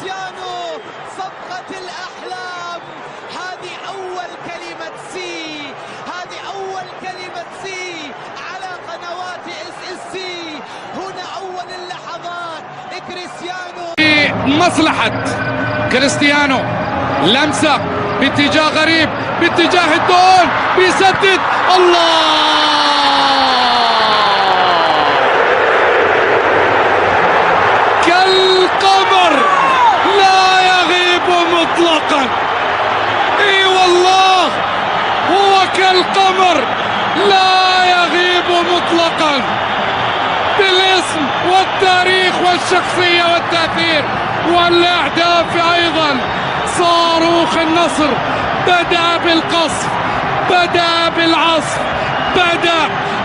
كريستيانو صفقة الأحلام. هذه أول كلمة سي، هذه أول كلمة سي على قنوات SSC. هنا أول اللحظات كريستيانو. مصلحة كريستيانو، لمسة باتجاه غريب، باتجاه الدون، بيسدد. الله كالقمر لا يغيب مطلقا. اي والله هو كالقمر لا يغيب مطلقا، بالاسم والتاريخ والشخصية والتأثير والأهداف أيضا. صاروخ النصر بدأ بالقصف، بدأ بالعصف،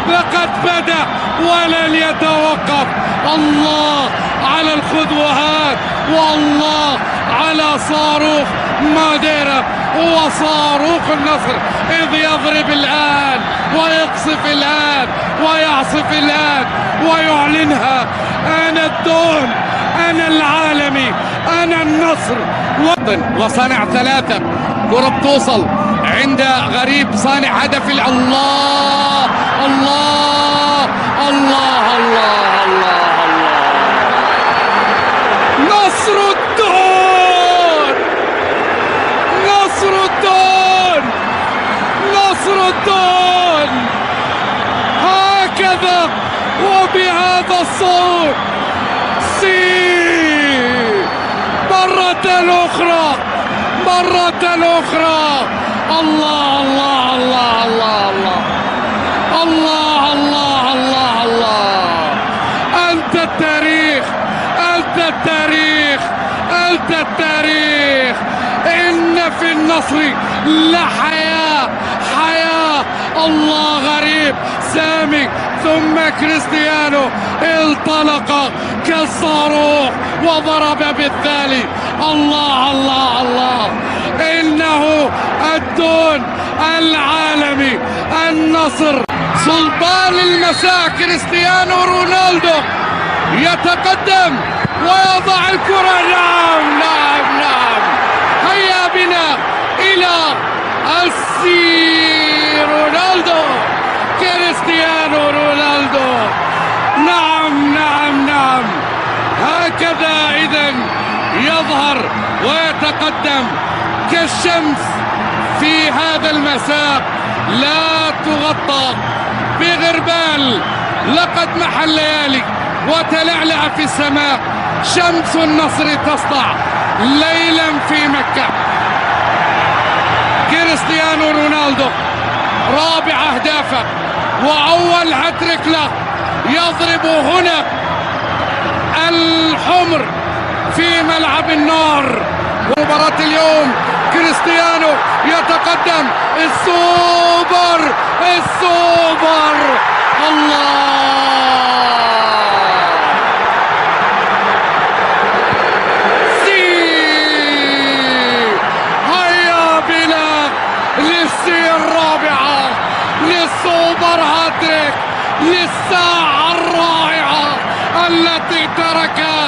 لقد بدأ ولن يتوقف. الله على الخطوات، والله على صاروخ ماديرا. هو صاروخ النصر إذ يضرب الآن ويقصف الآن ويعصف الآن ويعلنها: أنا الدون، أنا العالمي، أنا النصر. وصنع ثلاثة، كرة بتوصل عند غريب صانع هدف. الله الله الله الله الله الله. نصر الدون، نصر الدون، نصر الدون. هكذا وبهذا الصوت مرة أخرى، مرة أخرى. الله الله الله الله الله الله الله الله الله. أنت التاريخ، أنت التاريخ، أنت التاريخ. إن في النصر لحياة، حياة. الله غريب سامي ثم كريستيانو انطلق كالصاروخ وضرب بالثاني. الله الله الله. إنه الدون العالمي، النصر. سلطان المساء كريستيانو رونالدو يتقدم ويضع الكرة. نعم نعم نعم. هيا بنا إلى السي رونالدو، كريستيانو رونالدو. نعم نعم نعم. هكذا إذن يظهر ويتقدم كالشمس في هذا المساء، لا تغطى بغربال. لقد محى الليالي وتلعلع في السماء. شمس النصر تسطع ليلا في مكة. كريستيانو رونالدو رابع أهدافه وأول هاتريك له. يضرب هنا الحمر في ملعب النار. مباراة اليوم كريستيانو يتقدم. السوبر، السوبر. الله. هيا بنا للسي الرابعة، للسوبر هاتريك، للساعة الرائعة التي تركها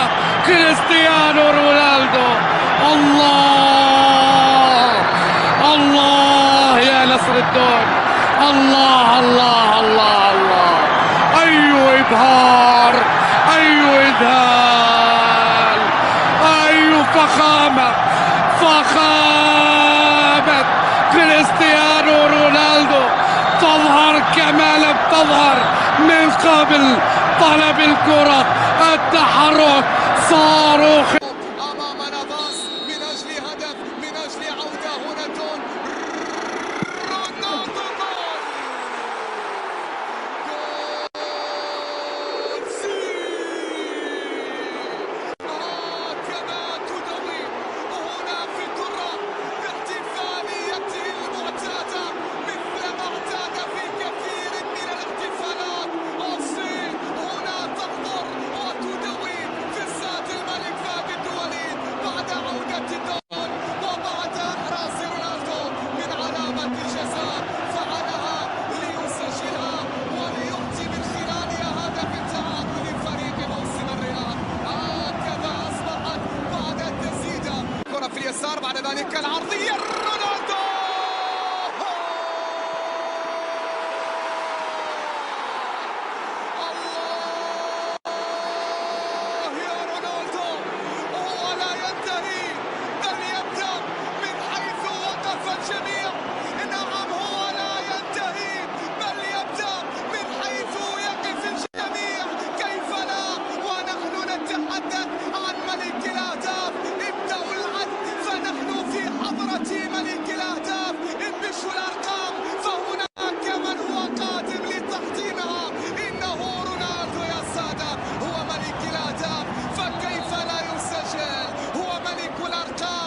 كريستيانو رونالدو. الله الله يا نصر الدون. الله الله الله الله. أي إبهار، أي إذهال، أي فخامة، فخامة كريستيانو رونالدو. تظهر كما لم تظهر من قبل. طلب الكرة، التحرك، صاروخ. أمامنا باص من أجل هدف، من أجل عودة. هنا دون رونالدو. جول سي. هكذا تدوي هنا في الدرة باحتفاليته المعتادة، مثل ما اعتاد في كثير من الاحتفالات. الصين هنا تحضر وتدوي في استاد الملك فهد كذلك العرض